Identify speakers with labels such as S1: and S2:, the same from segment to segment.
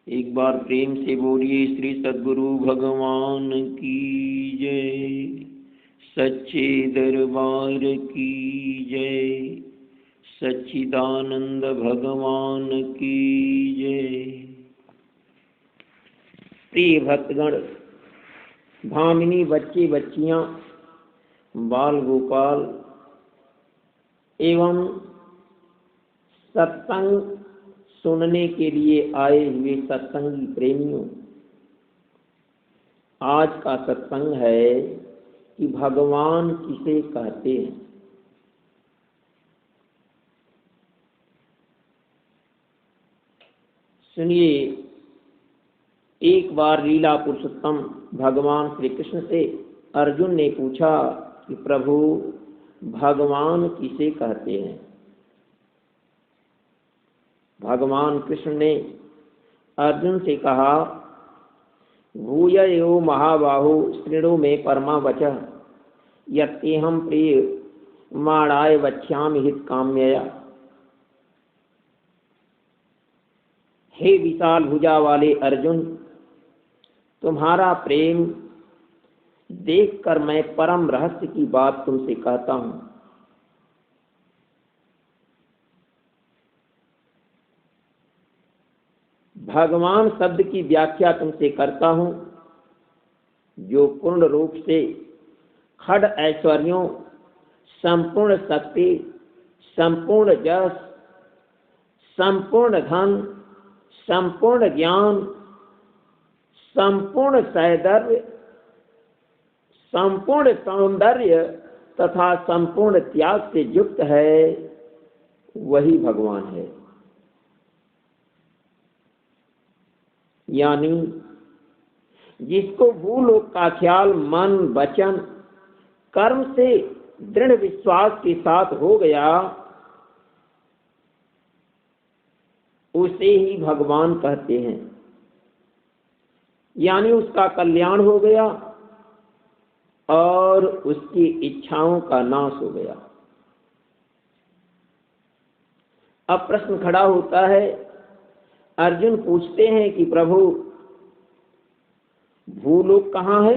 S1: एक बार प्रेम से बोलिए श्री सद्गुरु भगवान की जय, सच्चे दरबार की जय, सच्चिदानंद भगवान की जय। प्रिय भक्तगण, भामिनी बच्चे बच्चियां, बाल गोपाल एवं सत्संग सुनने के लिए आए हुए सत्संगी प्रेमियों, आज का सत्संग है कि भगवान किसे कहते हैं। सुनिए, एक बार लीला पुरुषोत्तम भगवान श्री कृष्ण से अर्जुन ने पूछा कि प्रभु, भगवान किसे कहते हैं। भगवान कृष्ण ने अर्जुन से कहा, भूययो महाबाहो शृणु मे परमा वचः यत्तेहं प्रिय माणाय वक्ष्यामि हित काम्यया। हे विशाल भुजा वाले अर्जुन, तुम्हारा प्रेम देखकर मैं परम रहस्य की बात तुमसे कहता हूं। भगवान शब्द की व्याख्या तुमसे करता हूं, जो पूर्ण रूप से खड ऐश्वर्यों, संपूर्ण शक्ति, संपूर्ण यश, संपूर्ण धन, संपूर्ण ज्ञान, संपूर्ण सौंदर्य, संपूर्ण सौंदर्य तथा संपूर्ण त्याग से युक्त है, वही भगवान है। यानी जिसको भूलोक का ख्याल मन, वचन, कर्म से दृढ़ विश्वास के साथ हो गया, उसे ही भगवान कहते हैं। यानी उसका कल्याण हो गया और उसकी इच्छाओं का नाश हो गया। अब प्रश्न खड़ा होता है, अर्जुन पूछते हैं कि प्रभु, भूलोक कहाँ है।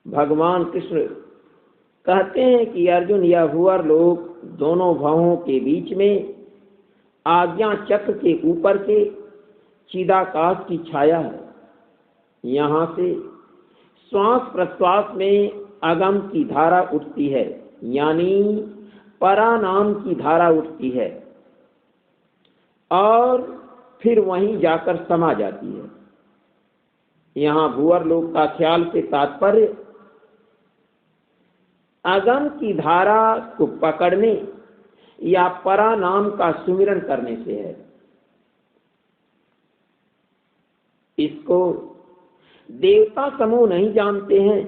S1: भगवान कृष्ण कहते हैं कि अर्जुन, यह भूअर लोक दोनों भवों के बीच में आज्ञा चक्र के ऊपर के चिदाकाश की छाया है। यहाँ से श्वास प्रश्वास में अगम की धारा उठती है, यानी परानाम की धारा उठती है और फिर वहीं जाकर समा जाती है। यहाँ भूअर लोक का ख्याल से तात्पर्य अगम की धारा को पकड़ने या परानाम का सुमिरन करने से है। इसको देवता समूह नहीं जानते हैं,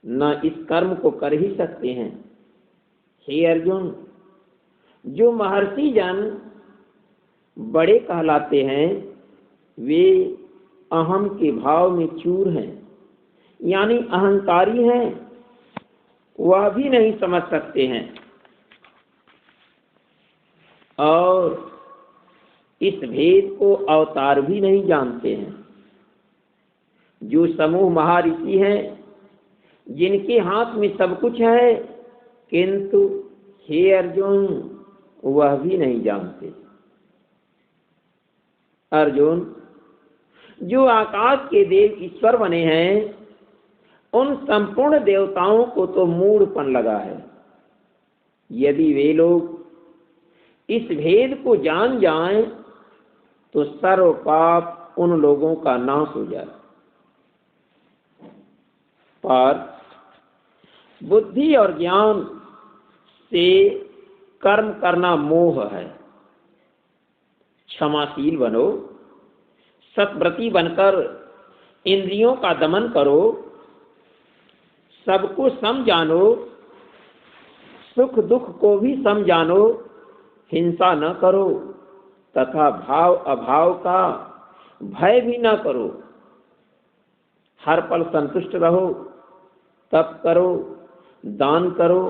S1: न इस कर्म को कर ही सकते हैं। हे अर्जुन, जो महर्षि जन बड़े कहलाते हैं, वे अहम के भाव में चूर हैं, यानी अहंकारी हैं, वह भी नहीं समझ सकते हैं और इस भेद को अवतार भी नहीं जानते हैं। जो समूह महाऋषि हैं, जिनके हाथ में सब कुछ है, किंतु हे अर्जुन, वह भी नहीं जानते। अर्जुन, जो आकाश के देव ईश्वर बने हैं, उन संपूर्ण देवताओं को तो मूढ़पन लगा है। यदि वे लोग इस भेद को जान जाएं, तो सर्व पाप उन लोगों का नाश हो जाए। पर बुद्धि और ज्ञान से कर्म करना मोह है। क्षमाशील बनो, सत्व्रती बनकर इंद्रियों का दमन करो, सबको समझानो, सुख दुख को भी समझानो, हिंसा न करो तथा भाव अभाव का भय भी न करो। हर पल संतुष्ट रहो, तप करो, दान करो,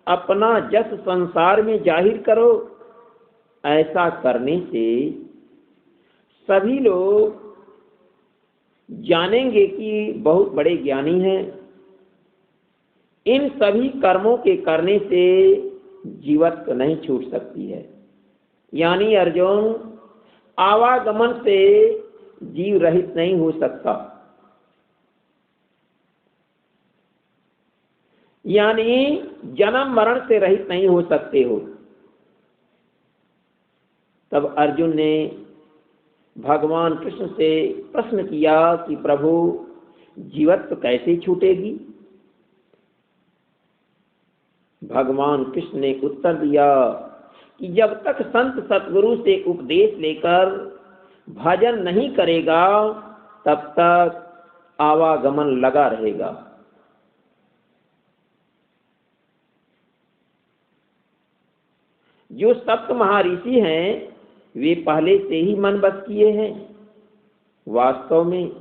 S1: अपना जस संसार में जाहिर करो, ऐसा करने से सभी लोग जानेंगे कि बहुत बड़े ज्ञानी हैं। इन सभी कर्मों के करने से जीवत्व नहीं छूट सकती है। यानी अर्जुन, आवागमन से जीव रहित नहीं हो सकता। यानी जन्म मरण से रहित नहीं हो सकते हो। तब अर्जुन ने भगवान कृष्ण से प्रश्न किया कि प्रभु, जीवत्व कैसे छूटेगी? भगवान कृष्ण ने उत्तर दिया कि जब तक संत सतगुरु से उपदेश लेकर भजन नहीं करेगा तब तक आवागमन लगा रहेगा। जो सप्त महर्षि हैं वे पहले से ही मन बस किए हैं। वास्तव में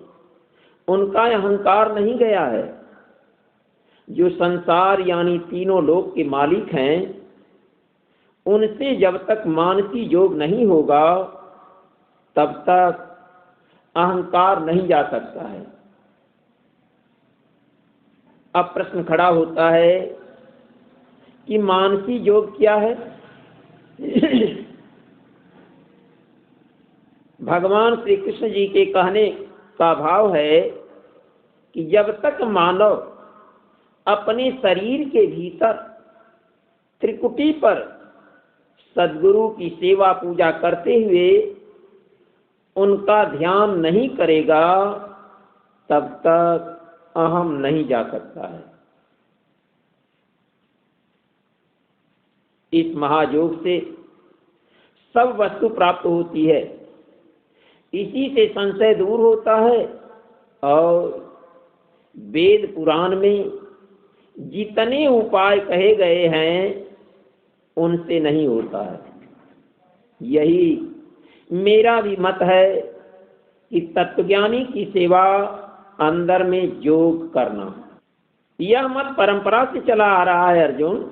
S1: उनका अहंकार नहीं गया है। जो संसार यानी तीनों लोक के मालिक हैं, उनसे जब तक मानसी योग नहीं होगा तब तक अहंकार नहीं जा सकता है। अब प्रश्न खड़ा होता है कि मानसी योग क्या है? भगवान श्री कृष्ण जी के कहने का भाव है कि जब तक मानव अपने शरीर के भीतर त्रिकुटी पर सद्गुरु की सेवा पूजा करते हुए उनका ध्यान नहीं करेगा तब तक अहम नहीं जा सकता है। इस महायोग से सब वस्तु प्राप्त होती है। इसी से संशय दूर होता है और वेद पुराण में जितने उपाय कहे गए हैं उनसे नहीं होता है। यही मेरा भी मत है कि तत्वज्ञानी की सेवा अंदर में योग करना। यह मत परंपरा से चला आ रहा है अर्जुन,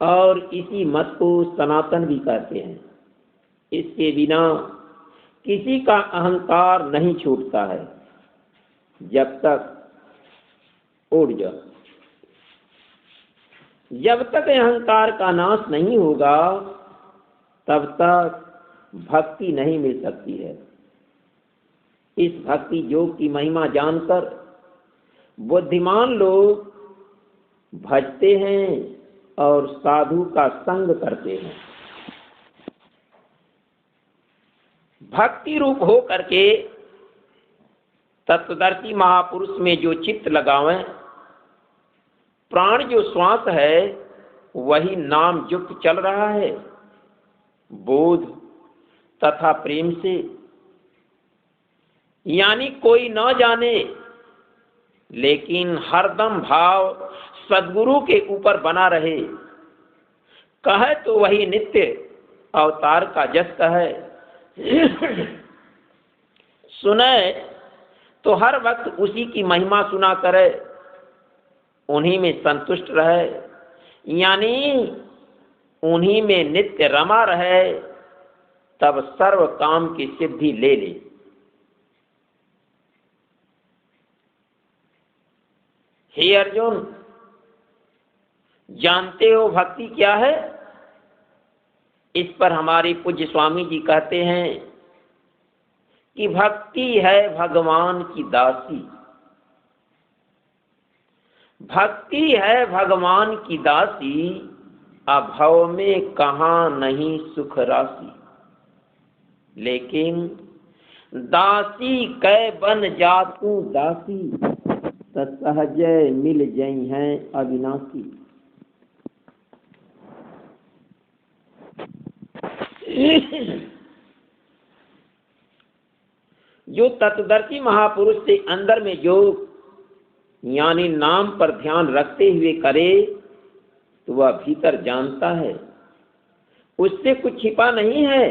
S1: और इसी मत को सनातन भी कहते हैं। इसके बिना किसी का अहंकार नहीं छूटता है। जब तक ऊर्जा, जब तक अहंकार का नाश नहीं होगा तब तक भक्ति नहीं मिल सकती है। इस भक्ति योग की महिमा जानकर बुद्धिमान लोग भजते हैं और साधु का संग करते हैं। भक्ति रूप हो करके तत्वदर्शी महापुरुष में जो चित्त लगावें, प्राण जो श्वास है वही नाम युक्त चल रहा है, बोध तथा प्रेम से। यानी कोई न जाने लेकिन हरदम भाव सद्गुरु के ऊपर बना रहे। कहे तो वही नित्य अवतार का जस है, सुने तो हर वक्त उसी की महिमा सुना करे, उन्हीं में संतुष्ट रहे, यानी उन्हीं में नित्य रमा रहे, तब सर्व काम की सिद्धि ले ले। हे अर्जुन, जानते हो भक्ति क्या है? इस पर हमारे पूज्य स्वामी जी कहते हैं कि भक्ति है भगवान की दासी। भक्ति है भगवान की दासी, अभाव में कहाँ नहीं सुख राशि। लेकिन दासी कै बन जातू दासी, सहज मिल जई हैं अविनाशी। जो तत्वदर्शी महापुरुष से अंदर में योग यानी नाम पर ध्यान रखते हुए करे तो वह भीतर जानता है, उससे कुछ छिपा नहीं है।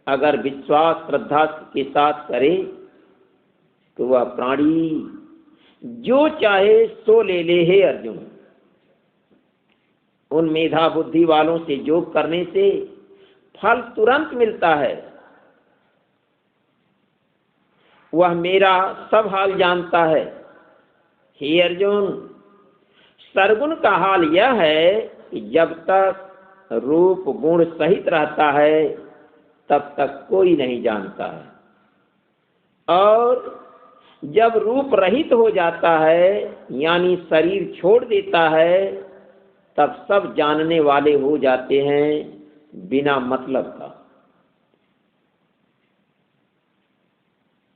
S1: अगर विश्वास श्रद्धा के साथ करे तो वह प्राणी जो चाहे सो ले ले। हे अर्जुन, उन मेधा बुद्धि वालों से योग करने से फल तुरंत मिलता है। वह मेरा सब हाल जानता है। हे अर्जुन, सरगुण का हाल यह है कि जब तक रूप गुण सहित रहता है तब तक कोई नहीं जानता है, और जब रूप रहित हो जाता है यानी शरीर छोड़ देता है तब सब जानने वाले हो जाते हैं बिना मतलब का।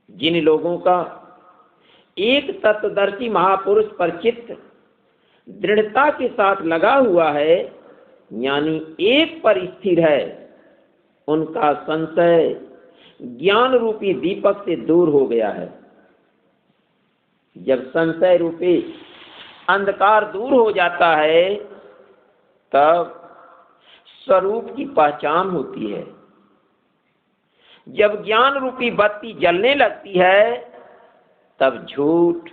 S1: जिन लोगों का एक तत्वदर्शी महापुरुष पर चित्त दृढ़ता के साथ लगा हुआ है यानी एक पर स्थिर है, उनका संशय ज्ञान रूपी दीपक से दूर हो गया है। जब संशय रूपी अंधकार दूर हो जाता है तब स्वरूप की पहचान होती है। जब ज्ञान रूपी बत्ती जलने लगती है तब झूठ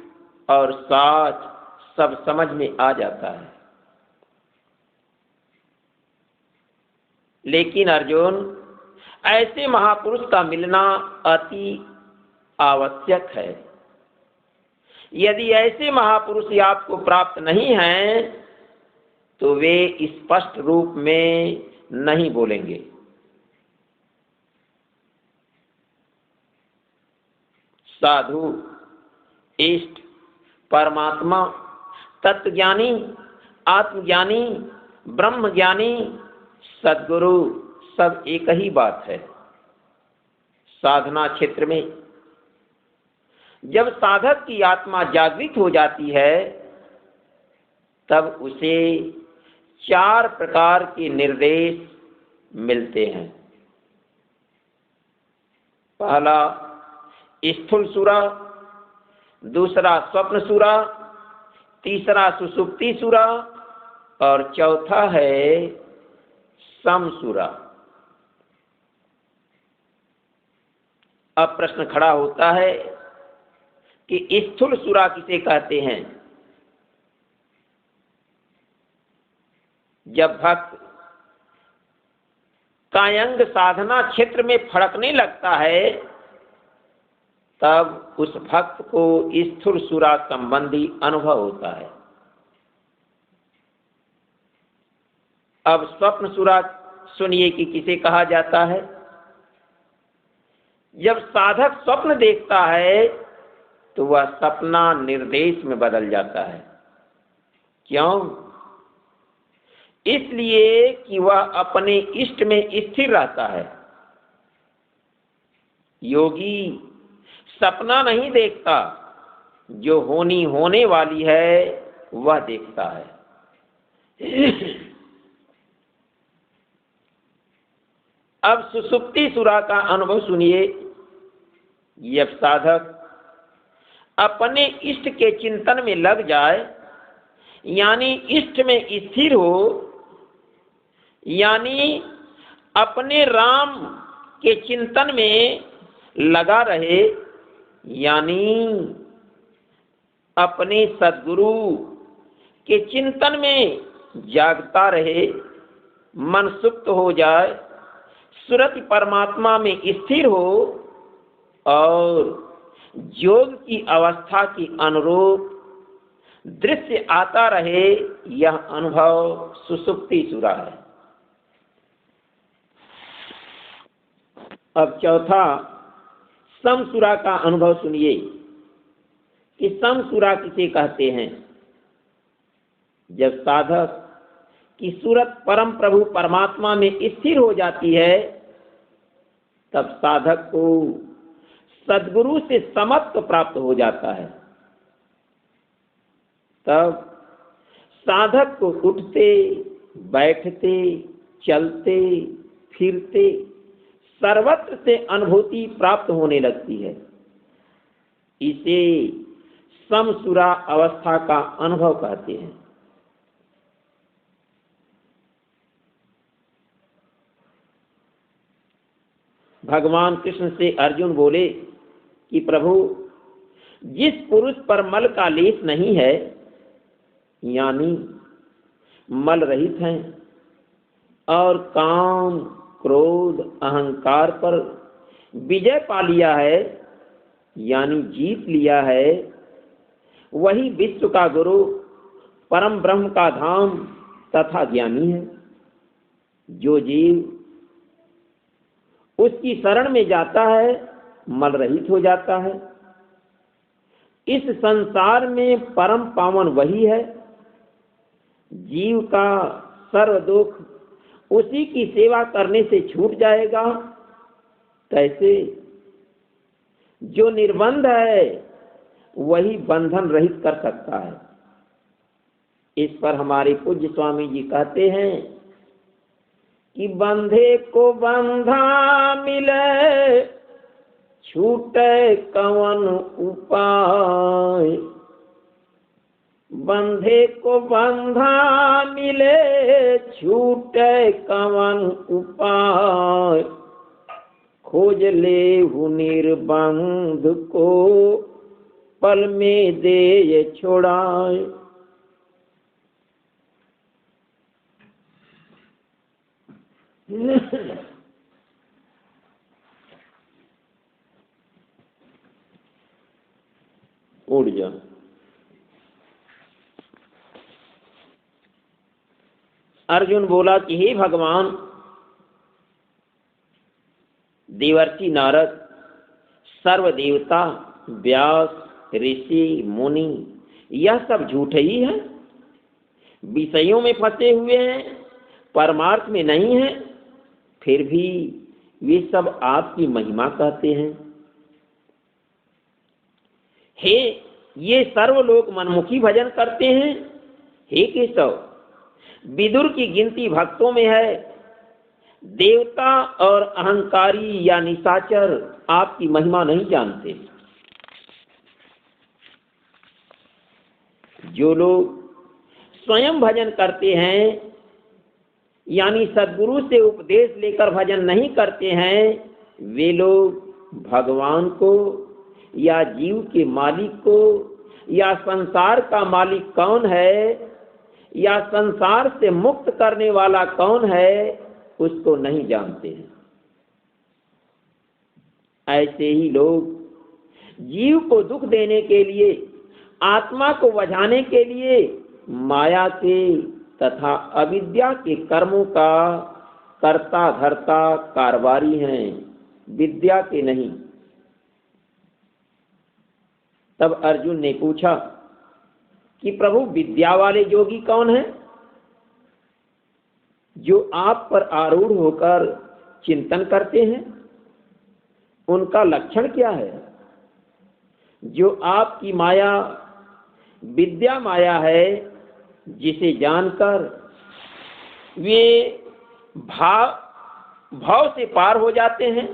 S1: और सच सब समझ में आ जाता है। लेकिन अर्जुन, ऐसे महापुरुष का मिलना अति आवश्यक है। यदि ऐसे महापुरुष आपको प्राप्त नहीं हैं तो वे स्पष्ट रूप में नहीं बोलेंगे। साधु, इष्ट, परमात्मा, तत्वज्ञानी, आत्मज्ञानी, ब्रह्मज्ञानी, सद्गुरु सब एक ही बात है। साधना क्षेत्र में जब साधक की आत्मा जागृत हो जाती है तब उसे 4 प्रकार के निर्देश मिलते हैं। पहला स्थूल सुरा, दूसरा स्वप्न सुरा, तीसरा सुषुप्ति सुरा और चौथा है समसुरा। अब प्रश्न खड़ा होता है कि स्थूल सुरा किसे कहते हैं? जब भक्त कायंग साधना क्षेत्र में फड़कने लगता है तब उस भक्त को स्थूल सुरा संबंधी अनुभव होता है। अब स्वप्न सुरा सुनिए कि किसे कहा जाता है। जब साधक स्वप्न देखता है तो वह सपना निर्देश में बदल जाता है। क्यों? इसलिए कि वह अपने इष्ट में स्थिर रहता है। योगी सपना नहीं देखता, जो होने वाली है वह देखता है। अब सुषुप्ति सुरा का अनुभव सुनिए। जब साधक अपने इष्ट के चिंतन में लग जाए यानी इष्ट में स्थिर हो, यानी अपने राम के चिंतन में लगा रहे, यानी अपने सद्गुरु के चिंतन में जागता रहे, मन सुप्त हो जाए, सुरति परमात्मा में स्थिर हो और योग की अवस्था के अनुरूप दृश्य आता रहे, यह अनुभव सुषुप्ति सुरा है। अब चौथा समसुरा का अनुभव सुनिए कि समसुरा किसे कहते हैं। जब साधक की सूरत परम प्रभु परमात्मा में स्थिर हो जाती है तब साधक को सद्गुरु से समत्व प्राप्त हो जाता है। तब साधक को उठते, बैठते, चलते, फिरते सर्वत्र से अनुभूति प्राप्त होने लगती है। इसे समसुरा अवस्था का अनुभव कहते हैं। भगवान कृष्ण से अर्जुन बोले कि प्रभु, जिस पुरुष पर मल का लेस नहीं है, यानी मल रहित हैं और काम, क्रोध, अहंकार पर विजय पा लिया है, यानी जीत लिया है, वही विश्व का गुरु, परम ब्रह्म का धाम तथा ज्ञानी है। जो जीव उसकी शरण में जाता है मल रहित हो जाता है। इस संसार में परम पावन वही है। जीव का सर्व दुख उसी की सेवा करने से छूट जाएगा। कैसे? जो निर्बंध है वही बंधन रहित कर सकता है। इस पर हमारे पूज्य स्वामी जी कहते हैं कि बंधे को बंधा मिले, छूटे कवन उपाय। बंधे को बंधा मिले, छूटे कवन उपाय। खोज ले निर्बंध को, पल में दे छोड़ाए। उड़ जा। अर्जुन बोला कि हे भगवान, देवर्षि नारद, सर्व देवता, व्यास, ऋषि, मुनि, यह सब झूठे ही हैं, विषयों में फंसे हुए हैं, परमार्थ में नहीं है। फिर भी वे सब आपकी महिमा कहते हैं। हे, ये सर्व लोग मनमुखी भजन करते हैं। हे केशव, विदुर की गिनती भक्तों में है। देवता और अहंकारी या निशाचर आपकी महिमा नहीं जानते। जो लोग स्वयं भजन करते हैं, यानी सद्गुरु से उपदेश लेकर भजन नहीं करते हैं, वे लोग भगवान को या जीव के मालिक को या संसार का मालिक कौन है या संसार से मुक्त करने वाला कौन है, उसको नहीं जानते हैं। ऐसे ही लोग जीव को दुख देने के लिए, आत्मा को बझाने के लिए माया के तथा अविद्या के कर्मों का कर्ता धर्ता कारवारी हैं, विद्या के नहीं। तब अर्जुन ने पूछा कि प्रभु, विद्या वाले योगी कौन है? जो आप पर आरूढ़ होकर चिंतन करते हैं, उनका लक्षण क्या है? जो आपकी माया विद्या माया है, जिसे जानकर वे भाव से पार हो जाते हैं।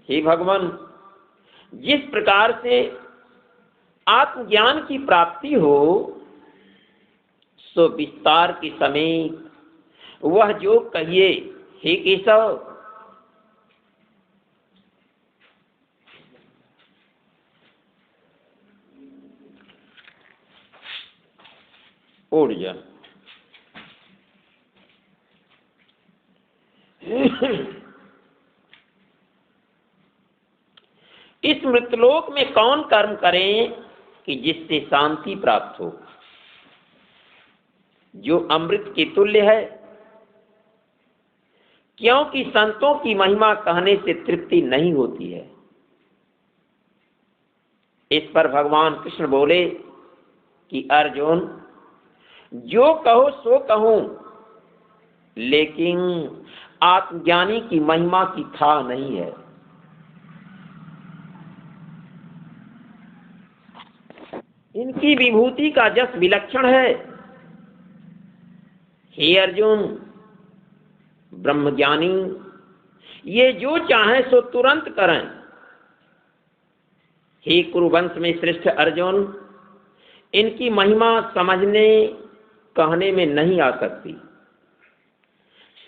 S1: हे भगवान, जिस प्रकार से आत्मज्ञान की प्राप्ति हो, सो विस्तार के समेत वह जो कहिए। हे केशव, उड़ जा। इस मृतलोक में कौन कर्म करें कि जिससे शांति प्राप्त हो, जो अमृत के तुल्य है। क्योंकि संतों की महिमा कहने से तृप्ति नहीं होती है। इस पर भगवान कृष्ण बोले कि अर्जुन, जो कहो सो कहूं, लेकिन आत्मज्ञानी की महिमा की था नहीं है। इनकी विभूति का जस विलक्षण है। हे अर्जुन, ब्रह्मज्ञानी ये जो चाहे सो तुरंत करें। हे कुरुवंश में श्रेष्ठ अर्जुन, इनकी महिमा समझने कहने में नहीं आ सकती।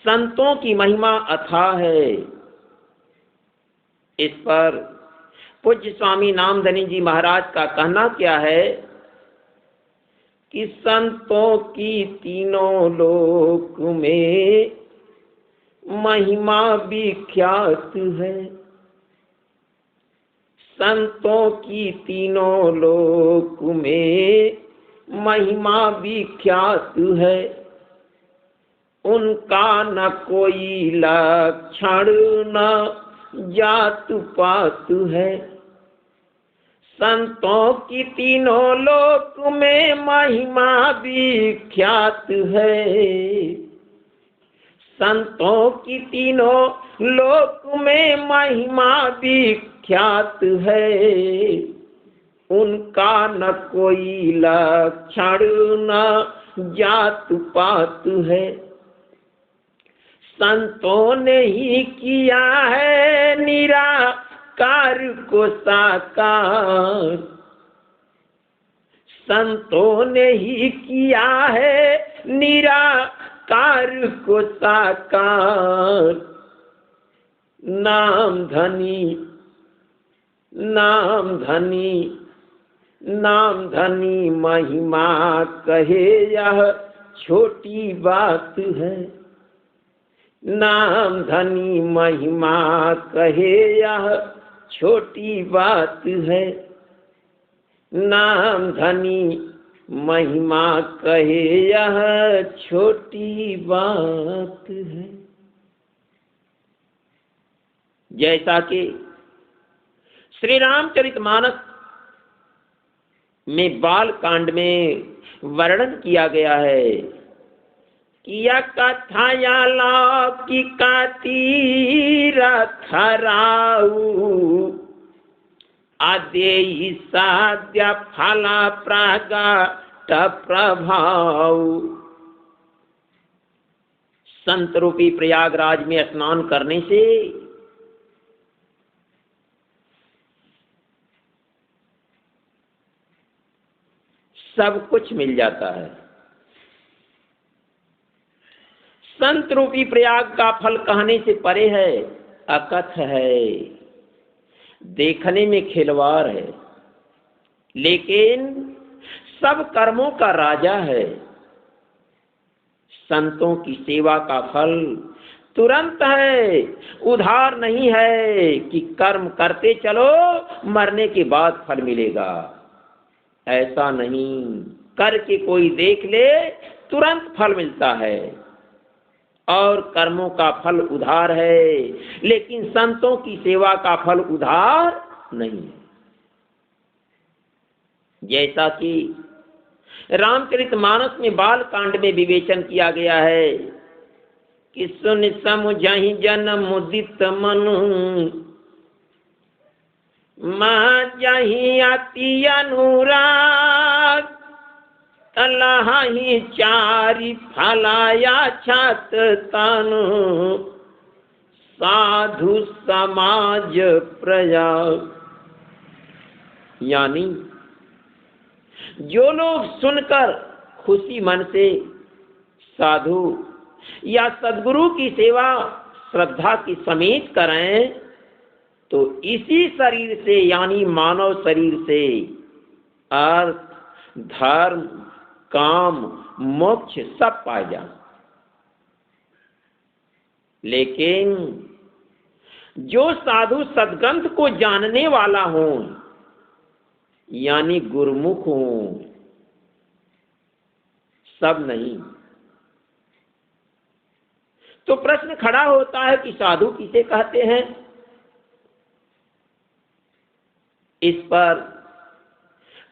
S1: संतों की महिमा अथाह है। इस पर पूज्य स्वामी नामधनी जी महाराज का कहना क्या है कि संतों की तीनों लोक में महिमा विख्यात है। संतों की तीनों लोक में महिमा विख्यात है। उनका न कोई लक्षण न जात पात है। संतों की तीनों लोक में महिमा विख्यात है। संतों की तीनों लोक में महिमा विख्यात है। उनका न कोई लक्षण न जात पात है। संतों ने ही किया है निराकार को साकार। संतों ने ही किया है निराकार को साकार। नाम धनी नाम धनी नाम धनी महिमा कहे यह छोटी बात है। नाम धनी महिमा कहे यह छोटी बात है। नाम धनी महिमा कहे यह छोटी बात है। जैसा कि श्री रामचरितमानस में बाल कांड में वर्णन किया गया है किया कथाया लौकिका तीरथ राऊ आदेयी साध्य फला प्रागट प्रभाव। संत रूपी प्रयागराज में स्नान करने से सब कुछ मिल जाता है। संत रूपी प्रयाग का फल कहने से परे है, अकथ है, देखने में खिलवाड़ है, लेकिन सब कर्मों का राजा है। संतों की सेवा का फल तुरंत है, उधार नहीं है कि कर्म करते चलो मरने के बाद फल मिलेगा। ऐसा नहीं, करके कोई देख ले तुरंत फल मिलता है। और कर्मों का फल उधार है, लेकिन संतों की सेवा का फल उधार नहीं है। जैसा कि रामचरितमानस में बाल कांड में विवेचन किया गया है कि सुन समुझहि जन मुदित मनु माजहि अति अनुराग तलहि चारि फलाया छत तनु साधु समाज प्रयाग। यानी जो लोग सुनकर खुशी मन से साधु या सद्गुरु की सेवा श्रद्धा की समेत करें तो इसी शरीर से यानी मानव शरीर से अर्थ धर्म काम मोक्ष सब पाए जा। लेकिन जो साधु सद्गंध को जानने वाला हो यानी गुरुमुख हो, सब नहीं। तो प्रश्न खड़ा होता है कि साधु किसे कहते हैं। इस पर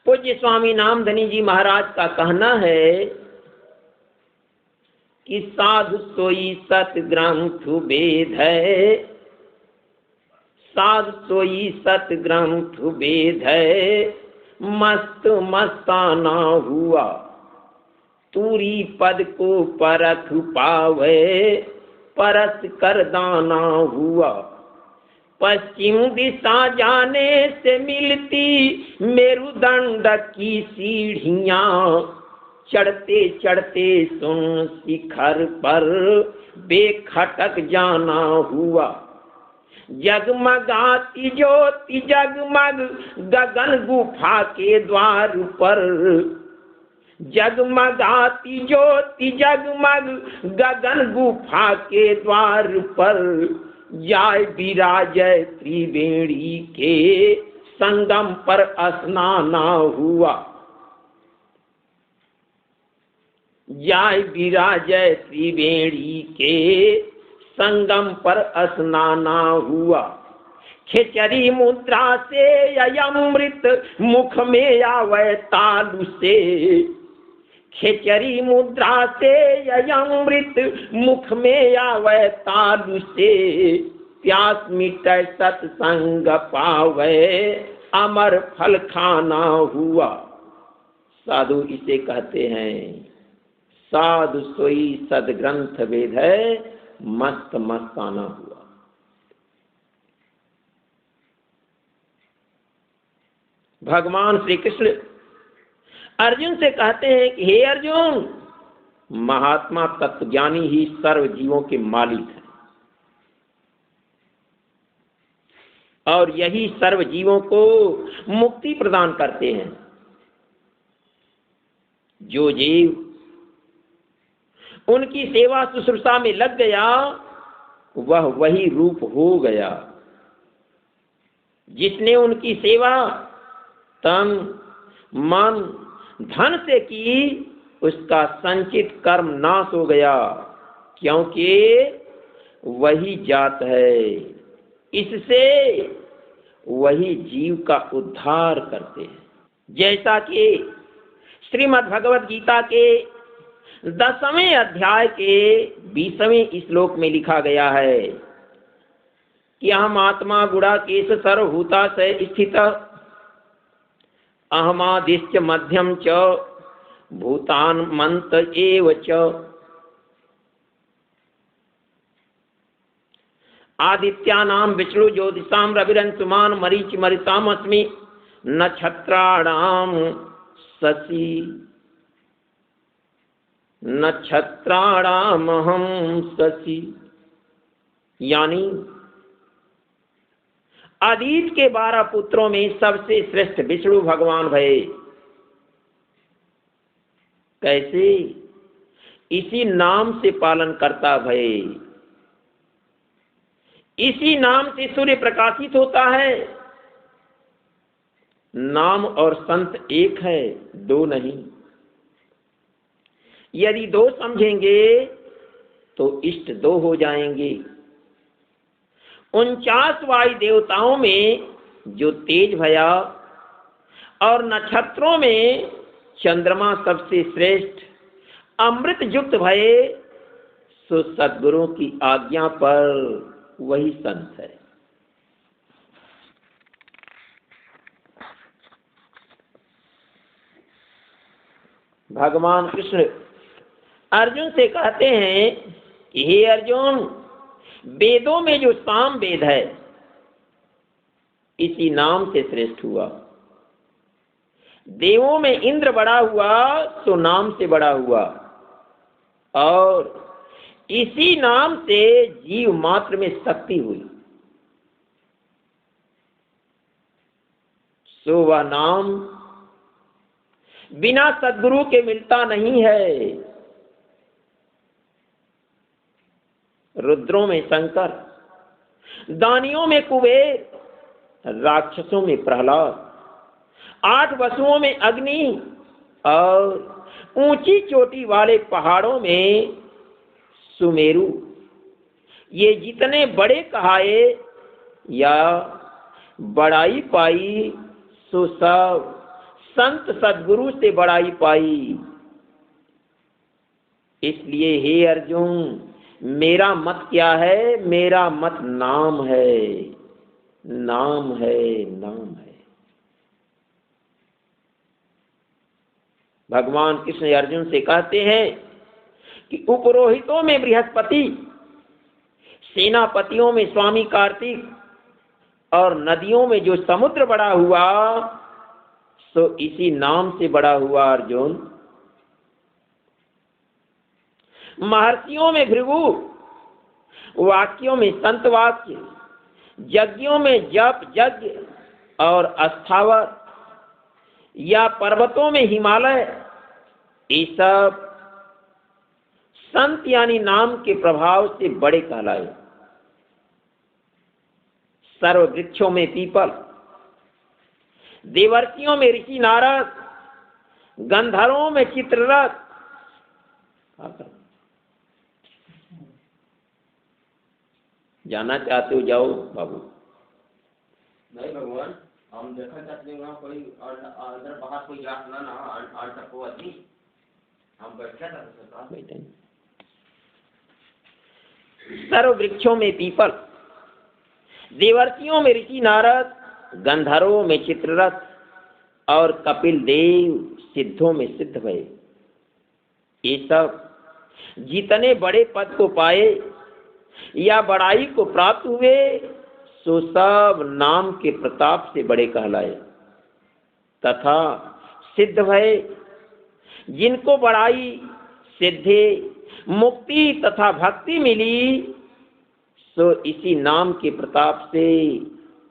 S1: पूज्य स्वामी नामधनी जी महाराज का कहना है कि साधु सोई सत ग्रंथ वेद है। साधु सोई सत ग्रंथ वेद है। मस्त मस्ताना हुआ तूरी पद को परख पावे। परस कर दाना हुआ पश्चिम दिशा जाने से मिलती मेरुदंड की सीढ़ियां। चढ़ते चढ़ते सुन शिखर पर बेखटक जाना हुआ। जगमगाती ज्योति जगमग गगन गुफा के द्वार पर। जगमगाती ज्योति जगमग गगन गुफा के द्वार पर, जाय विराजय त्रिवेणी के संगम पर स्नान हुआ। जाय विराजय त्रिवेणी के संगम पर स्नान हुआ। खेचरी मुद्रा से अमृत मुख में आवे तालु से, खेचरी मुद्रा से अमृत मुख में आवे तालु से, प्यास मिटे सत्संग पावे अमर फल खाना हुआ। साधु इसे कहते हैं, साधु सोई सदग्रंथ वेद है, मस्त मस्ताना हुआ। भगवान श्री कृष्ण अर्जुन से कहते हैं कि हे अर्जुन, महात्मा तत्वज्ञानी ही सर्व जीवों के मालिक है, और यही सर्व जीवों को मुक्ति प्रदान करते हैं। जो जीव उनकी सेवा शुश्रूषा में लग गया, वह वही रूप हो गया। जिसने उनकी सेवा तन मन धन से की, उसका संचित कर्म नाश हो गया, क्योंकि वही जात है। इससे वही जीव का उद्धार करते हैं। जैसा कि श्रीमद् भगवद गीता के 10वें अध्याय के 20वें श्लोक में लिखा गया है कि अहम आत्मा गुणाकेश सर्वभूता से स्थित, अहमादिश्च मध्यम च भूतान मंत एव च, आदित्यानां विष्णु ज्योतिषां रविरंशुमान मरीचि मरुताम् अस्मि, नक्षत्राणां शशि नक्षत्राणामहं शशि। यानी आदित्य के 12 पुत्रों में सबसे श्रेष्ठ विष्णु भगवान भये। कैसे? इसी नाम से पालन करता भये, इसी नाम से सूर्य प्रकाशित होता है। नाम और संत एक है, दो नहीं। यदि दो समझेंगे तो इष्ट दो हो जाएंगे। 49 वायु देवताओं में जो तेज भया और नक्षत्रों में चंद्रमा सबसे श्रेष्ठ अमृत युक्त भये, सो सद्गुरुओं की आज्ञा पर वही संत है। भगवान कृष्ण अर्जुन से कहते हैं कि हे अर्जुन, वेदों में जो साम वेद है, इसी नाम से श्रेष्ठ हुआ। देवों में इंद्र बड़ा हुआ तो नाम से बड़ा हुआ, और इसी नाम से जीव मात्र में शक्ति हुई। सो वह नाम बिना सद्गुरु के मिलता नहीं है। रुद्रों में शंकर, दानियों में कुबेर, राक्षसों में प्रहलाद, 8 वसुओं में अग्नि, और ऊंची चोटी वाले पहाड़ों में सुमेरु। ये जितने बड़े कहाए या बड़ाई पाई, सो सब संत सद्गुरु से बड़ाई पाई। इसलिए हे अर्जुन, मेरा मत क्या है? मेरा मत नाम है, नाम है, नाम है। भगवान कृष्ण अर्जुन से कहते हैं कि उपरोहितों में बृहस्पति, सेनापतियों में स्वामी कार्तिक, और नदियों में जो समुद्र बड़ा हुआ, सो इसी नाम से बड़ा हुआ अर्जुन। महर्षियों में भृगु, वाक्यों में संत वाक्य, यज्ञों में जप यज्ञ और अस्थावर, या पर्वतों में हिमालय, ये सब संत यानी नाम के प्रभाव से बड़े कहलाए। सर्व वृक्षों में पीपल, देवर्षियों में ऋषि नारद, गंधर्वों में चित्ररथ। जाना चाहते हो जाओ बाबू।
S2: नहीं भगवान, हम देखा चाहते हैं वहाँ कोई अंदर बाहर कोई ना हम बैठा था
S1: बैठे। सर्व वृक्षों में पीपल, देवर्षियों में ऋषि नारद, गंधर्वों में चित्ररथ और कपिल देव सिद्धों में सिद्ध भय। ये सब जितने बड़े पद को पाए या बड़ाई को प्राप्त हुए, सो सब नाम के प्रताप से बड़े कहलाए। तथा सिद्ध भय, जिनको बड़ाई, सिद्धि, मुक्ति तथा भक्ति मिली, सो इसी नाम के प्रताप से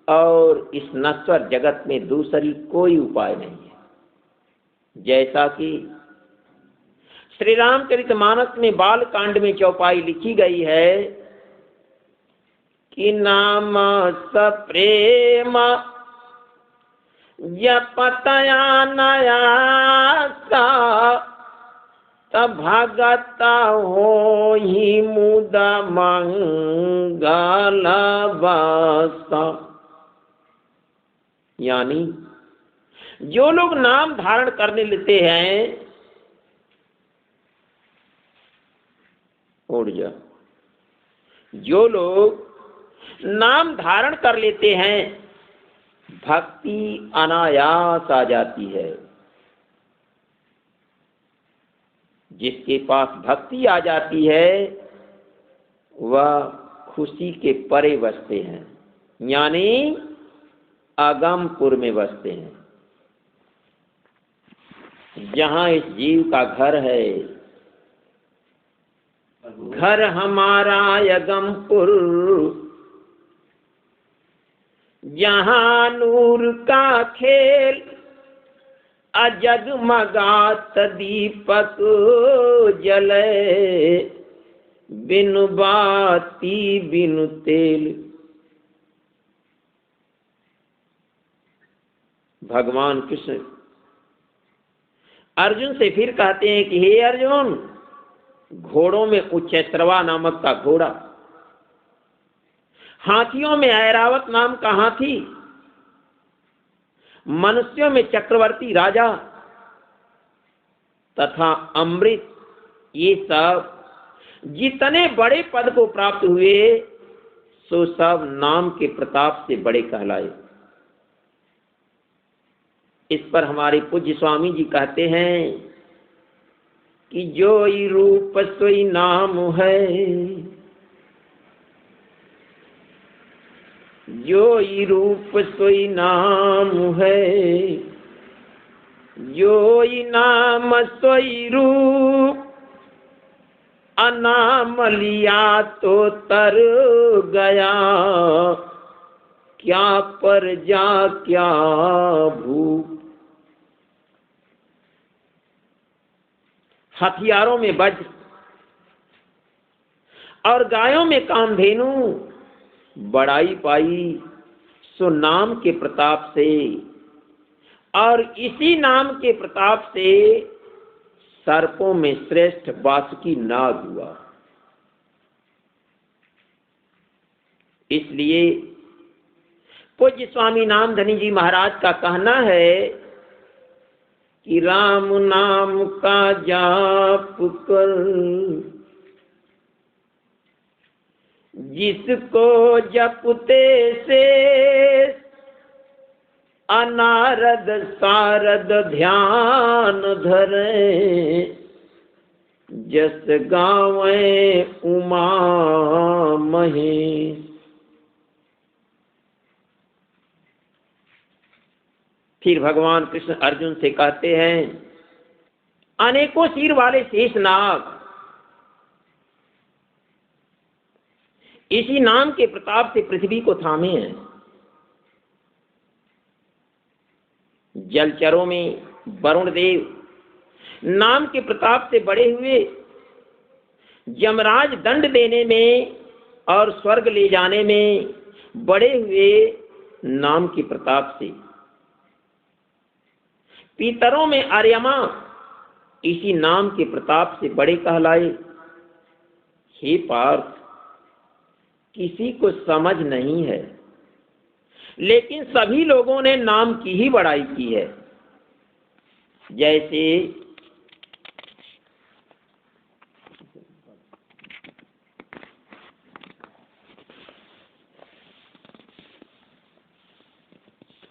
S1: और इस नश्वर जगत में दूसरी कोई उपाय नहीं है। जैसा कि श्री रामचरितमानस में बाल कांड में चौपाई लिखी गई है कि नाम सप्रेम जपतया नयासा तब भगता हो ही मुदा मंगल बासा। यानी जो लोग नाम धारण करने लेते हैं, उड़ जा, जो लोग नाम धारण कर लेते हैं, भक्ति अनायास आ जाती है। जिसके पास भक्ति आ जाती है वह खुशी के परे बसते हैं, यानी आगमपुर में बसते हैं, जहां इस जीव का घर है। घर हमारा अगमपुर, जहां नूर का खेल, अजगमगात दीपक जले, बिनु बाती बिनु तेल। भगवान कृष्ण अर्जुन से फिर कहते हैं कि हे अर्जुन, घोड़ों में उच्चैश्रवा नामक का घोड़ा, हाथियों में ऐरावत नाम का हाथी, मनुष्यों में चक्रवर्ती राजा तथा अमृत, ये सब जितने बड़े पद को प्राप्त हुए, सो सब नाम के प्रताप से बड़े कहलाए। इस पर हमारे पूज्य स्वामी जी कहते हैं कि जोई रूप सोई नाम है, जोई रूप सोई नाम है, जोई नाम सोई रूप, अनाम लिया तो तर गया, क्या पर जा क्या भूप। हथियारों में वज्र और गायों में कामधेनु, बड़ाई पाई सो नाम के प्रताप से, और इसी नाम के प्रताप से सर्पों में श्रेष्ठ वासुकी नाग हुआ। इसलिए पूज्य स्वामी नामधनी जी महाराज का कहना है कि राम नाम का जाप कर, जिसको जपते से अनारद सारद ध्यान धरे, जस गावे उमा महेश। फिर भगवान कृष्ण अर्जुन से कहते हैं, अनेकों सिर वाले शेषनाग इसी नाम के प्रताप से पृथ्वी को थामे हैं। जलचरों में वरुण देव नाम के प्रताप से बड़े हुए, यमराज दंड देने में और स्वर्ग ले जाने में बड़े हुए नाम के प्रताप से। पितरों में आर्यमा इसी नाम के प्रताप से बड़े कहलाए। हे पार्थ, किसी को समझ नहीं है, लेकिन सभी लोगों ने नाम की ही बड़ाई की है। जैसे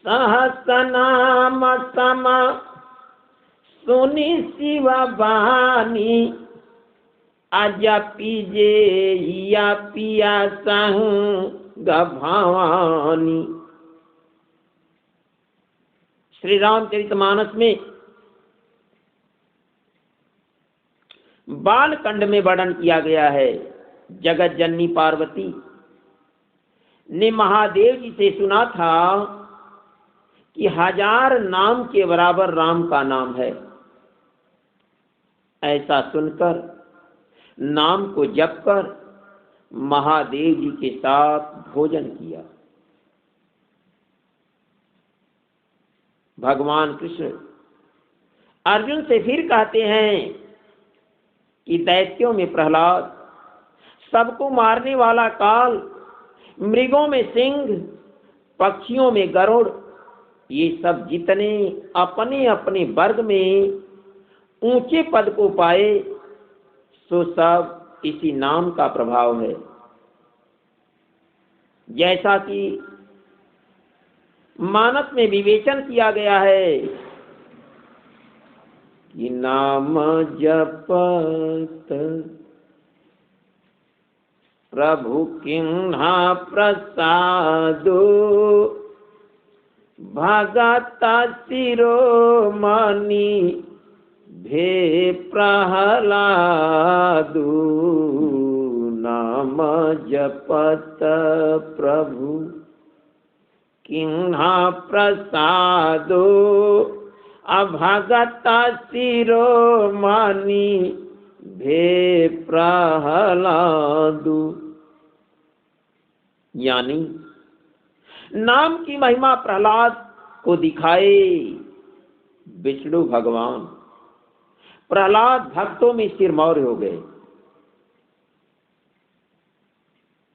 S1: सहस्रनाम सम सुनि शिव बानी, अजपि जे या पिया संग भवानी। श्री रामचरितमानस में बालकांड में वर्णन किया गया है। जगत जननी पार्वती ने महादेव जी से सुना था कि 1000 नाम के बराबर राम का नाम है। ऐसा सुनकर नाम को जप कर महादेव जी के साथ भोजन किया। भगवान कृष्ण अर्जुन से फिर कहते हैं कि दैत्यों में प्रहलाद, सबको मारने वाला काल, मृगों में सिंह, पक्षियों में गरुड़, ये सब जितने अपने अपने वर्ग में ऊंचे पद को पाए, सो सब इसी नाम का प्रभाव है। जैसा कि मानस में विवेचन किया गया है कि नाम जपत प्रभु किन्हा प्रसादो, भगत शिरोमणि भे प्रहलादु। नाम जपत प्रभु किन्हा प्रसादो, अभगत शिरोमणि भे प्रहलादु। यानी नाम की महिमा प्रहलाद को दिखाए विष्णु भगवान। प्रहलाद भक्तों में सिरमौर हो गए।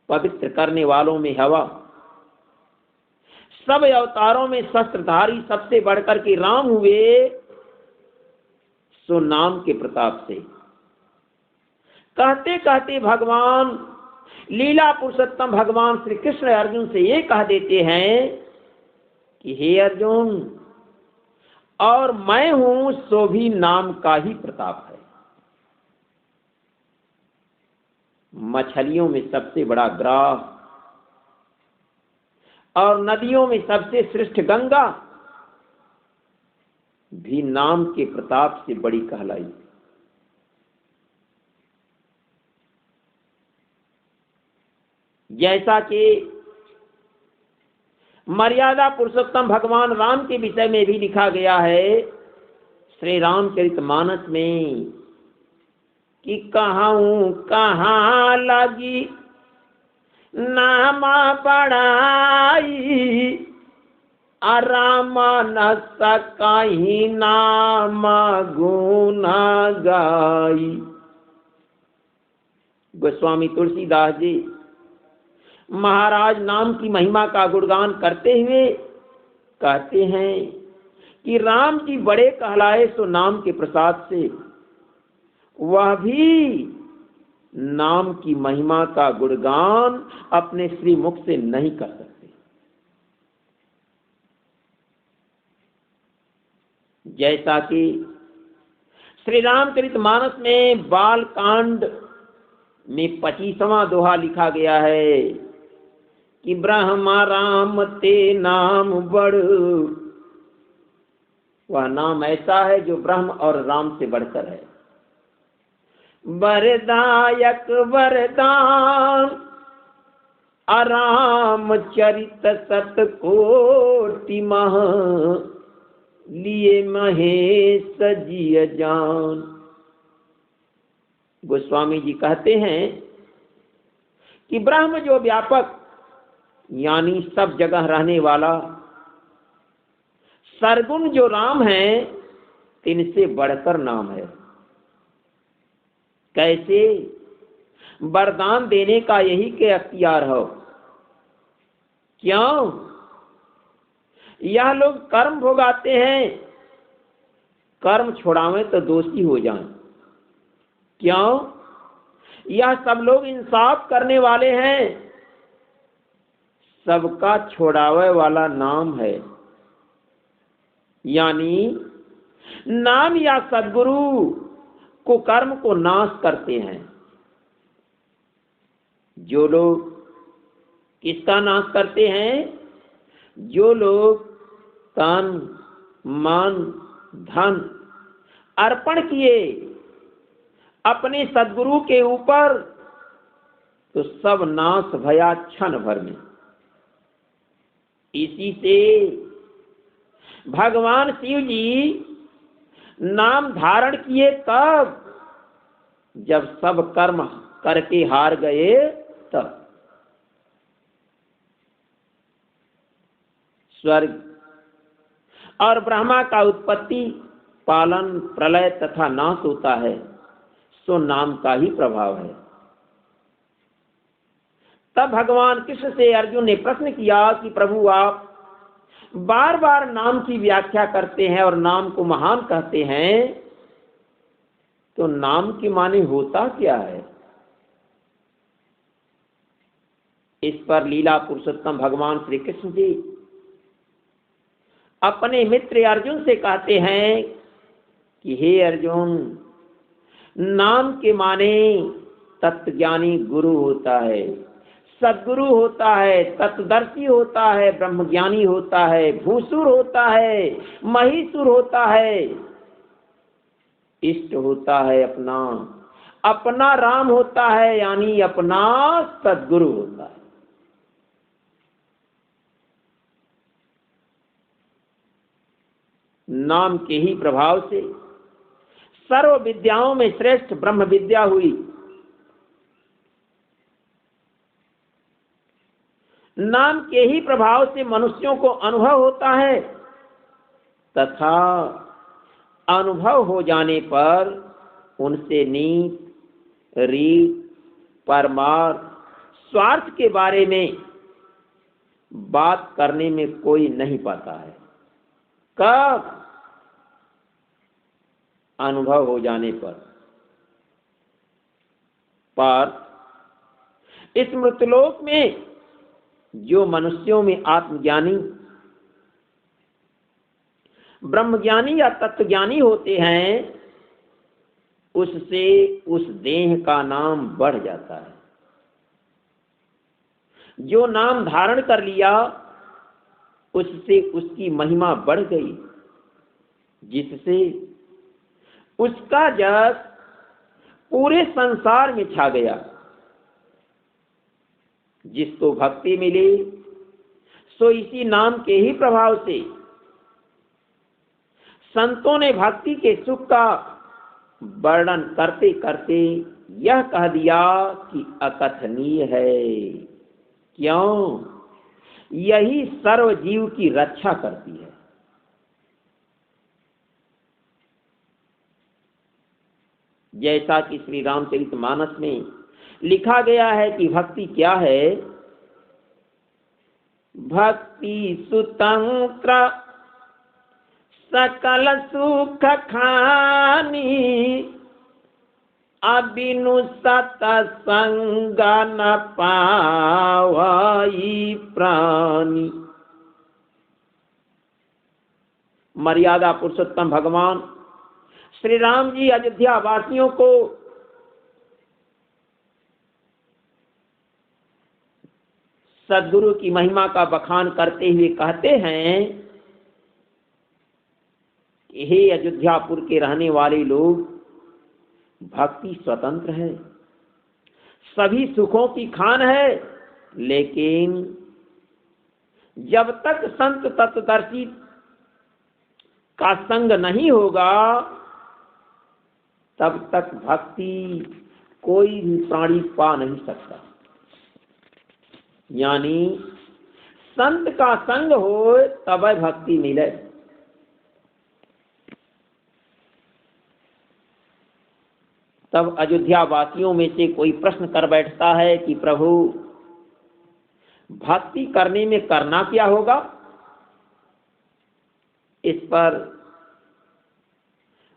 S1: पवित्र करने वालों में हवा, सब अवतारों में शस्त्रधारी सबसे बढ़कर के राम हुए, सो नाम के प्रताप से। कहते कहते भगवान लीला पुरुषोत्तम भगवान श्री कृष्ण अर्जुन से ये कह देते हैं कि हे अर्जुन, और मैं हूं सो भी नाम का ही प्रताप है। मछलियों में सबसे बड़ा ग्राह और नदियों में सबसे श्रेष्ठ गंगा भी नाम के प्रताप से बड़ी कहलाई। जैसा कि मर्यादा पुरुषोत्तम भगवान राम के विषय में भी लिखा गया है श्री रामचरितमानस में कि कहूं कहाँ लगी नामा बड़ाई, राम न सकहि नाम गुण गाई। गोस्वामी तुलसीदास जी महाराज नाम की महिमा का गुणगान करते हुए कहते हैं कि राम जी बड़े कहलाए सो नाम के प्रसाद से, वह भी नाम की महिमा का गुणगान अपने श्री मुख से नहीं कर सकते। जैसा कि श्री रामचरितमानस में बाल कांड में 25वां दोहा लिखा गया है कि ब्रह्मा राम ते नाम बड़। वह नाम ऐसा है जो ब्रह्म और राम से बढ़कर है। वरदायक वरदान अराम चरित सत कोटि मह, लिए महेश जिय जान। गोस्वामी जी कहते हैं कि ब्रह्म जो व्यापक यानी सब जगह रहने वाला सरगुण जो राम है, इनसे बढ़कर नाम है। कैसे? वरदान देने का यही के अख्तियार हो। क्यों? यह लोग कर्म भोगाते हैं, कर्म छोड़ावे तो दोषी हो जाएं। क्यों? यह सब लोग इंसाफ करने वाले हैं, सबका छोड़ावे वाला नाम है। यानी नाम या सद्गुरु को कर्म को नाश करते हैं। जो लोग किसका नाश करते हैं? जो लोग तन मन धन अर्पण किए अपने सद्गुरु के ऊपर, तो सब नाश भया क्षण भर में। इसी से भगवान शिव जी नाम धारण किए तब, जब सब कर्म करके हार गए तब। स्वर्ग और ब्रह्मा का उत्पत्ति, पालन, प्रलय तथा नाश होता है, सो नाम का ही प्रभाव है। तब भगवान कृष्ण से अर्जुन ने प्रश्न किया कि प्रभु आप बार बार नाम की व्याख्या करते हैं और नाम को महान कहते हैं, तो नाम के माने होता क्या है? इस पर लीला पुरुषोत्तम भगवान श्री कृष्ण जी अपने मित्र अर्जुन से कहते हैं कि हे अर्जुन, नाम के माने तत्वज्ञानी गुरु होता है, सद्गुरु होता है, तत्वदर्शी होता है, ब्रह्मज्ञानी होता है, भूसुर होता है, महीसुर होता है, इष्ट होता है अपना, अपना राम होता है, यानी अपना सद्गुरु होता है। नाम के ही प्रभाव से सर्व विद्याओं में श्रेष्ठ ब्रह्म विद्या हुई। नाम के ही प्रभाव से मनुष्यों को अनुभव होता है, तथा अनुभव हो जाने पर उनसे नीत, रीत, परमार्थ, स्वार्थ के बारे में बात करने में कोई नहीं पाता है। कब? अनुभव हो जाने पर इस मृतलोक में जो मनुष्यों में आत्मज्ञानी, ब्रह्मज्ञानी या तत्वज्ञानी होते हैं, उससे उस देह का नाम बढ़ जाता है। जो नाम धारण कर लिया, उससे उसकी महिमा बढ़ गई, जिससे उसका जस पूरे संसार में छा गया। जिसको भक्ति मिली, सो इसी नाम के ही प्रभाव से संतों ने भक्ति के सुख का वर्णन करते करते यह कह दिया कि अकथनीय है। क्यों? यही सर्व जीव की रक्षा करती है। जैसा कि श्री रामचरितमानस में लिखा गया है कि भक्ति क्या है? भक्ति सुतंत्र सकल सुख खानी, अबिनु सतसंग न पावई प्राणी। मर्यादा पुरुषोत्तम भगवान श्री राम जी अयोध्या वासियों को सद्गुरु की महिमा का बखान करते हुए कहते हैं कि हे अयोध्यापुर के रहने वाले लोग, भक्ति स्वतंत्र है, सभी सुखों की खान है, लेकिन जब तक संत तत्वदर्शी का संग नहीं होगा तब तक भक्ति कोई भी प्राणी पा नहीं सकता। यानी संत का संग हो तब भक्ति मिले। तब अयोध्या वासियों में से कोई प्रश्न कर बैठता है कि प्रभु भक्ति करने में करना क्या होगा। इस पर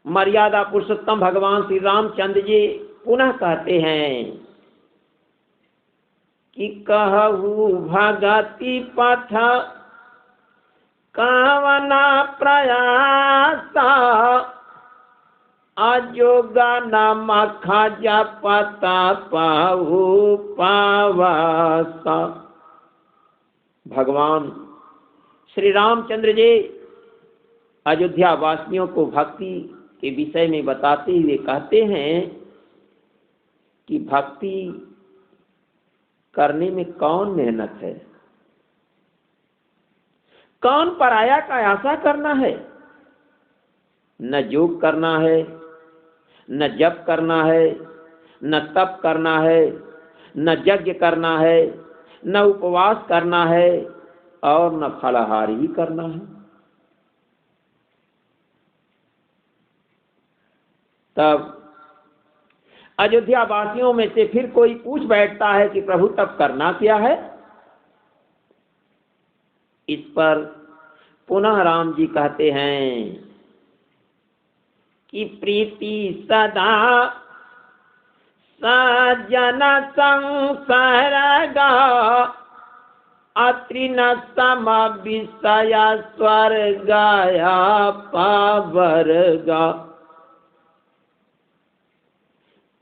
S1: मर्यादा पुरुषोत्तम भगवान श्री रामचंद्र जी पुनः कहते हैं कि कहू भगति पथ कावना प्रयास अजोगा नाम खाजा पता पाऊ पावासा। भगवान श्री रामचंद्र जी अयोध्या वासियों को भक्ति के विषय में बताते हुए कहते हैं कि भक्ति करने में कौन मेहनत है, कौन पराया का आशा करना है। न योग करना है, न जप करना है, न तप करना है, न यज्ञ करना है, न उपवास करना है और न फलाहार ही करना है। तब अयोध्या वासियों में से फिर कोई पूछ बैठता है कि प्रभु तब करना क्या है। इस पर पुनः राम जी कहते हैं कि प्रीति सदा सजन संसर्गा अत्रिन सम विषय स्वर्गाया पावर्गा।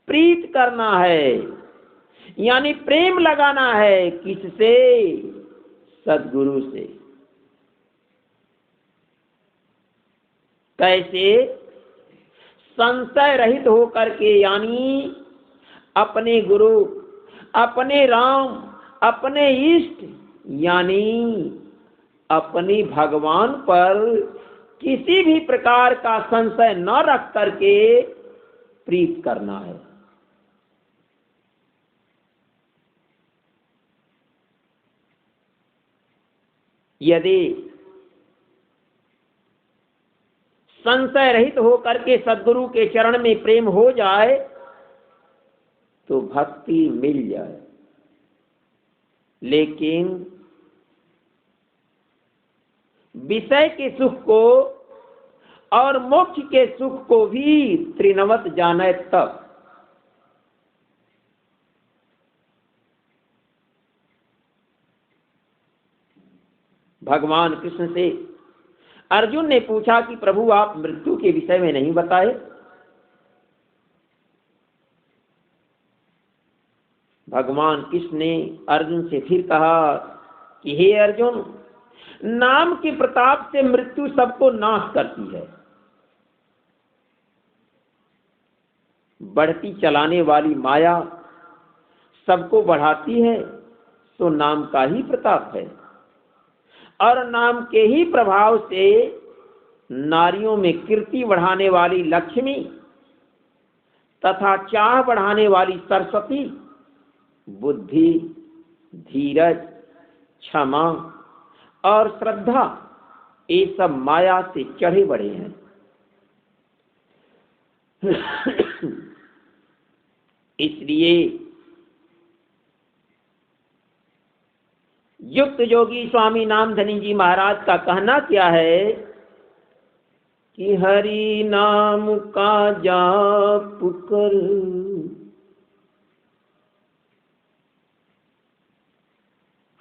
S1: प्रीत करना है यानी प्रेम लगाना है, किससे? सद्गुरु से। कैसे? संशय रहित होकर के, यानी अपने गुरु, अपने राम, अपने इष्ट यानी अपने भगवान पर किसी भी प्रकार का संशय न रख करके प्रीत करना है। यदि संशय रहित होकर के सद्गुरु के चरण में प्रेम हो जाए तो भक्ति मिल जाए, लेकिन विषय के सुख को और मोक्ष के सुख को भी त्रिनवत जाने तब। भगवान कृष्ण से अर्जुन ने पूछा कि प्रभु आप मृत्यु के विषय में नहीं बताए। भगवान कृष्ण ने अर्जुन से फिर कहा कि हे अर्जुन, नाम के प्रताप से मृत्यु सबको नाश करती है। बढ़ती चलाने वाली माया सबको बढ़ाती है, तो नाम का ही प्रताप है। और नाम के ही प्रभाव से नारियों में कीर्ति बढ़ाने वाली लक्ष्मी तथा चाह बढ़ाने वाली सरस्वती बुद्धि, धीरज, क्षमा और श्रद्धा ये सब माया से चढ़े बढ़े हैं। इसलिए युक्त योगी स्वामी नामधनी जी महाराज का कहना क्या है कि हरि नाम का जाप कर,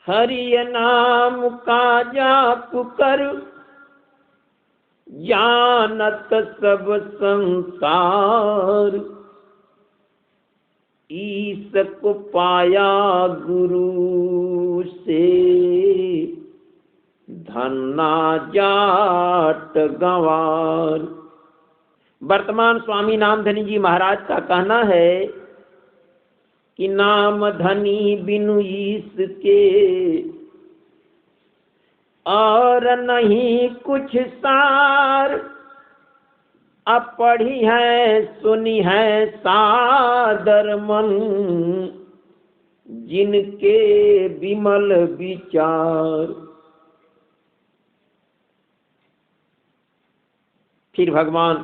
S1: हरि नाम का जाप कर, जानत सब संसार, ईश को पाया गुरु से, धन्ना जाट गंवार। वर्तमान स्वामी नामधनी जी महाराज का कहना है कि नाम धनी बिनु ईश के, और नहीं कुछ सार, अब पढ़ी है सुनी है सादर मन, जिनके विमल विचार। फिर भगवान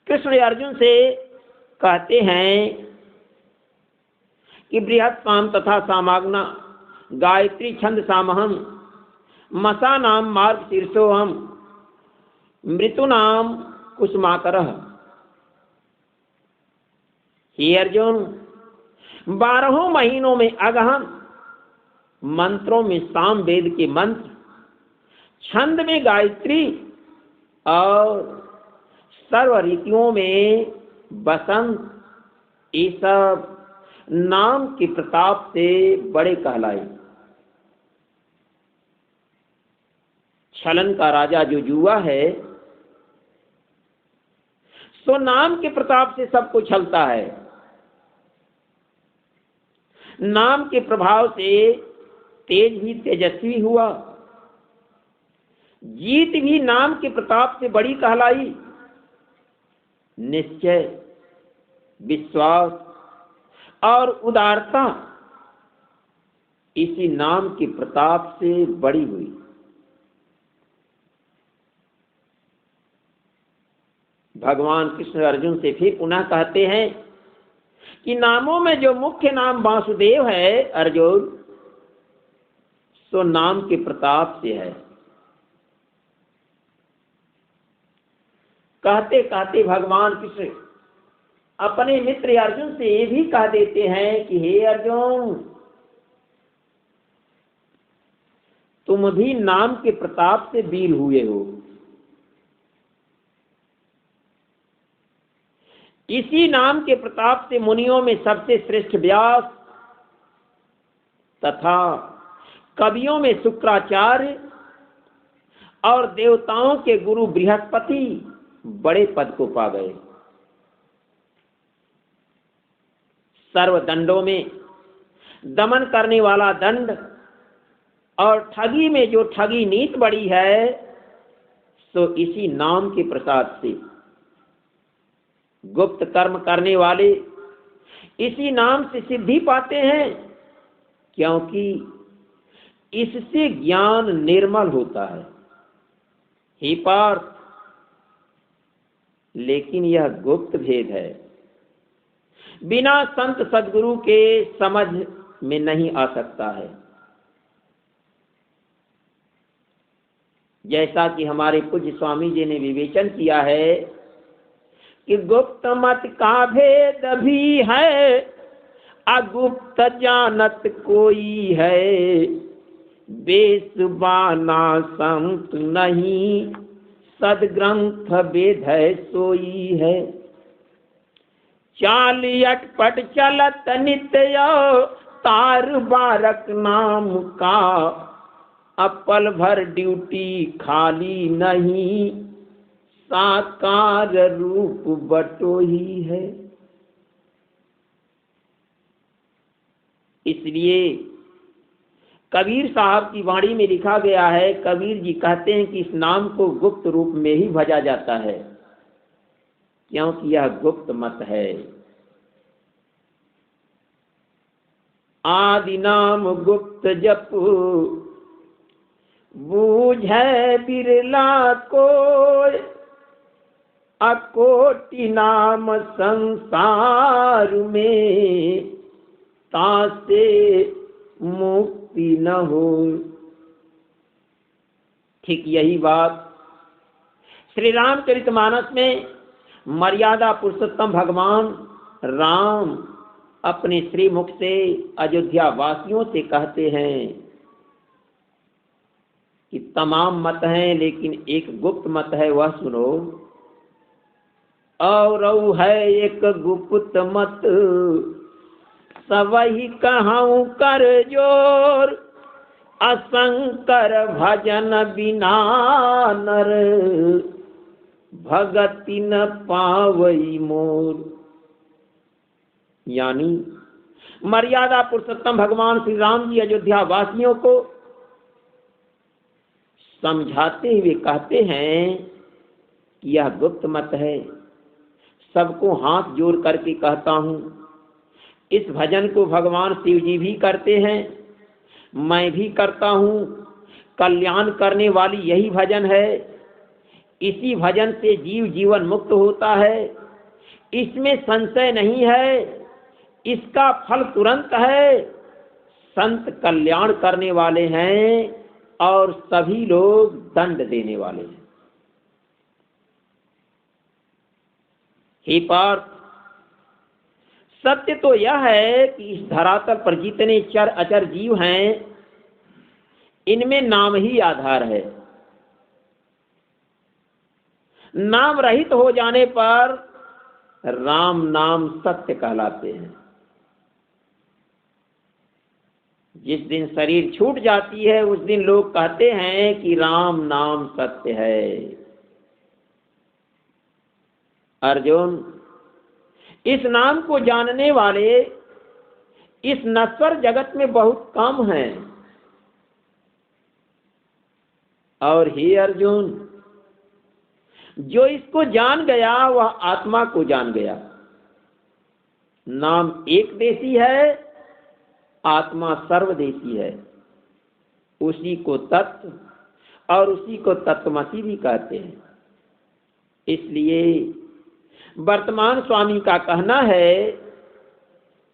S1: कृष्ण अर्जुन से कहते हैं कि बृहत् साम तथा सामाग्ना गायत्री छंद सामहम, मसा नाम मार्ग शीर्षोहम, मृत्यु नाम कुसुमाकरः। हे अर्जुन, 12 महीनों में अगहन मंत्रों में साम वेद के मंत्र, छंद में गायत्री और सर्व ऋतुओं में बसंत, ये सब नाम के प्रताप से बड़े कहलाए। छलन का राजा जो जुआ है, सो नाम के प्रताप से सबको छलता है। नाम के प्रभाव से तेज भी तेजस्वी हुआ, जीत भी नाम के प्रताप से बड़ी कहलाई। निश्चय, विश्वास और उदारता इसी नाम के प्रताप से बड़ी हुई। भगवान कृष्ण अर्जुन से फिर पुनः कहते हैं कि नामों में जो मुख्य नाम वासुदेव है अर्जुन, सो नाम के प्रताप से है। कहते कहते भगवान कृष्ण अपने मित्र अर्जुन से ये भी कह देते हैं कि हे अर्जुन, तुम भी नाम के प्रताप से वीर हुए हो। इसी नाम के प्रताप से मुनियों में सबसे श्रेष्ठ व्यास तथा कवियों में शुक्राचार्य और देवताओं के गुरु बृहस्पति बड़े पद को पा गए। सर्व दंडों में दमन करने वाला दंड और ठगी में जो ठगी नीत बड़ी है, सो इसी नाम के प्रसाद से। गुप्त कर्म करने वाले इसी नाम से सिद्धि पाते हैं, क्योंकि इससे ज्ञान निर्मल होता है। हे पार्थ, लेकिन यह गुप्त भेद है, बिना संत सदगुरु के समझ में नहीं आ सकता है। जैसा कि हमारे पूज्य स्वामी जी ने विवेचन किया है कि गुप्त मत का भेद भी है, अगुप्त जानत कोई है, बेसुबाना संत नहीं, सदग्रंथ वेद है सोई है। चाल अटपट चलत नित्य तार बारक नाम का, अपल भर ड्यूटी खाली नहीं, साकार रूप बटोही है। इसलिए कबीर साहब की वाणी में लिखा गया है, कबीर जी कहते हैं कि इस नाम को गुप्त रूप में ही भजा जाता है, क्योंकि यह गुप्त मत है। आदि नाम गुप्त जप बूझे बिरला कोय, अकोटि नाम संसार में, तासे मुक्ति न हो। ठीक यही बात श्री रामचरितमानस में मर्यादा पुरुषोत्तम भगवान राम अपने श्रीमुख से अयोध्या वासियों से कहते हैं कि तमाम मत हैं, लेकिन एक गुप्त मत है, वह सुनो। और है एक गुप्त मत, सबही कहूँ कर जोर, असंकर भजन बिना नर, भगति न पावई मोर। यानी मर्यादा पुरुषोत्तम भगवान श्री राम जी अयोध्या वासियों को समझाते हुए कहते हैं कि यह गुप्त मत है, सबको हाथ जोड़ करके कहता हूं। इस भजन को भगवान शिव जी भी करते हैं, मैं भी करता हूं। कल्याण करने वाली यही भजन है। इसी भजन से जीव जीवन मुक्त होता है, इसमें संशय नहीं है। इसका फल तुरंत है। संत कल्याण करने वाले हैं और सभी लोग दंड देने वाले हैं। हे पार्थ, सत्य तो यह है कि इस धरातल पर जितने चर अचर जीव हैं, इनमें नाम ही आधार है। नाम रहित हो जाने पर राम नाम सत्य कहलाते हैं। जिस दिन शरीर छूट जाती है उस दिन लोग कहते हैं कि राम नाम सत्य है। अर्जुन, इस नाम को जानने वाले इस नश्वर जगत में बहुत कम हैं। और हे अर्जुन, जो इसको जान गया वह आत्मा को जान गया। नाम एक देशी है, आत्मा सर्वदेशी है। उसी को तत्व और उसी को तत्वमसी भी कहते हैं। इसलिए वर्तमान स्वामी का कहना है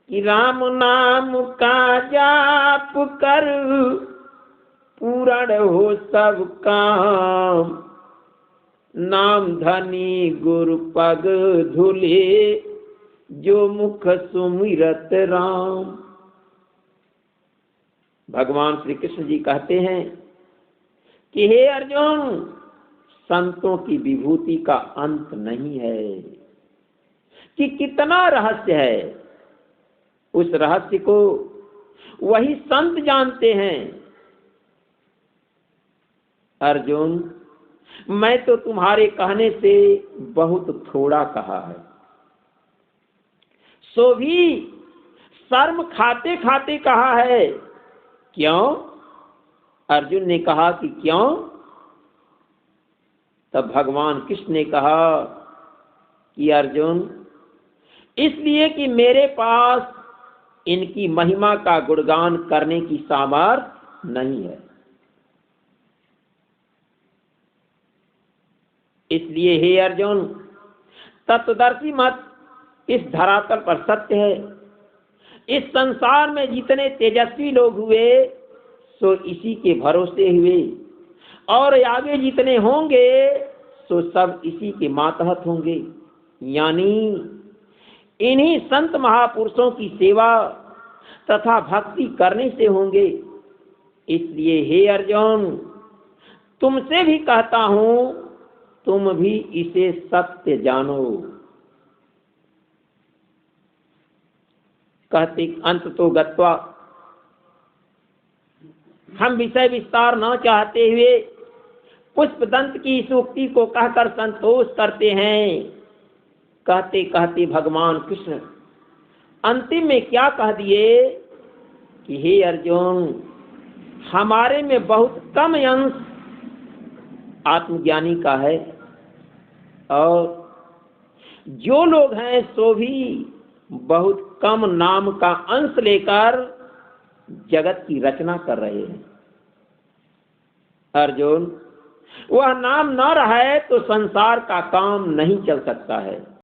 S1: कि राम नाम का जाप कर पूर्ण हो सब काम। नाम धनी गुरु पग धुले जो मुख सुमिरत राम। भगवान श्री कृष्ण जी कहते हैं कि हे अर्जुन, संतों की विभूति का अंत नहीं है। कि कितना रहस्य है, उस रहस्य को वही संत जानते हैं। अर्जुन, मैं तो तुम्हारे कहने से बहुत थोड़ा कहा है, सो भी शर्म खाते खाते कहा है। क्यों? अर्जुन ने कहा कि क्यों? तब भगवान कृष्ण ने कहा कि अर्जुन, इसलिए कि मेरे पास इनकी महिमा का गुणगान करने की सामर्थ्य नहीं है। इसलिए हे अर्जुन, तत्वदर्शी मत इस धरातल पर सत्य है। इस संसार में जितने तेजस्वी लोग हुए सो इसी के भरोसे हुए, और आगे जितने होंगे सो सब इसी के मातहत होंगे। यानी इन्हीं संत महापुरुषों की सेवा तथा भक्ति करने से होंगे। इसलिए हे अर्जुन, तुमसे भी कहता हूं, तुम भी इसे सत्य जानो। कहते अंत तो गत्वा, हम विषय विस्तार न चाहते हुए पुष्पदंत की इस उक्ति को कहकर संतोष करते हैं। कहते कहते भगवान कृष्ण अंतिम में क्या कह दिए कि हे अर्जुन, हमारे में बहुत कम अंश आत्मज्ञानी का है, और जो लोग हैं सो भी बहुत कम नाम का अंश लेकर जगत की रचना कर रहे हैं। अर्जुन, वह नाम न रहे तो संसार का काम नहीं चल सकता है।